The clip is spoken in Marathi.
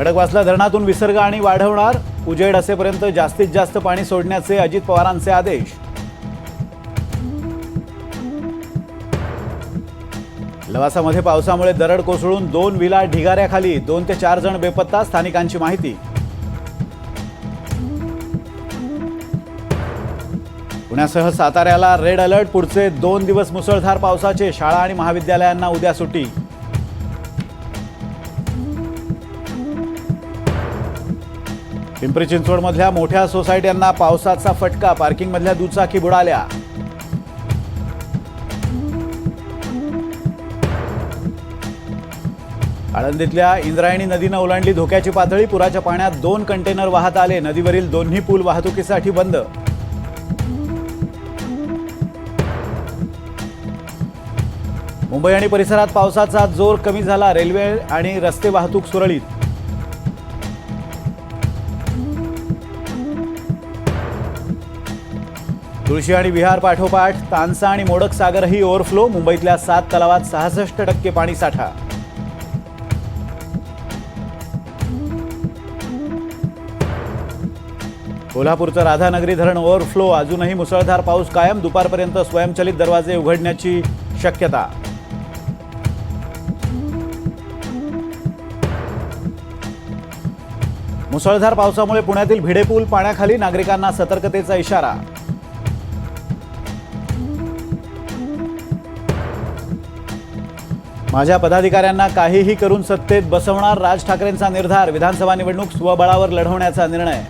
खडकवासला धरणातून विसर्ग आणि वाढवणार, उजेड असेपर्यंत जास्तीत जास्त पाणी सोडण्याचे अजित पवारांचे आदेश। लवासामध्ये पावसामुळे दरड कोसळून 2 विला ढिगाऱ्याखाली, 2 ते 4 जण बेपत्ता, स्थानिकांची माहिती। पुण्यासह साताऱ्याला रेड अलर्ट, पुढचे 2 दिवस मुसळधार पावसाचे, शाळा आणि महाविद्यालयांना उद्या सुट्टी। पिंपरी चिंचवडमधल्या मोठ्या सोसायट्यांना पावसाचा फटका, पार्किंगमधल्या दुचाकी बुडाल्या। आळंदीतल्या इंद्रायणी नदीनं ओलांडली धोक्याची पातळी, पुराच्या पाण्यात 2 कंटेनर वाहत आले, नदीवरील दोन्ही पूल वाहतुकीसाठी बंद। मुंबई आणि परिसरात पावसाचा जोर कमी झाला, रेल्वे आणि रस्ते वाहतूक सुरळीत। तुळशी आणि विहार पाठोपाठ तानसा आणि मोडक सागरही ओव्हरफ्लो, मुंबईतल्या 7 तलावात 66% पाणी साठा। कोल्हापूरचं राधानगरी धरण ओव्हरफ्लो, अजूनही मुसळधार पाऊस कायम, दुपारपर्यंत स्वयंचलित दरवाजे उघडण्याची शक्यता। मुसळधार पावसामुळे पुण्यातील भिडेपूल पाण्याखाली, नागरिकांना सतर्कतेचा इशारा। माझ्या पदाधिकाऱ्यांना काहीही करून सत्तेत बसवणार, राज ठाकरेंचा निर्धार, विधानसभा निवडणूक स्वबळावर लढवण्याचा निर्णय।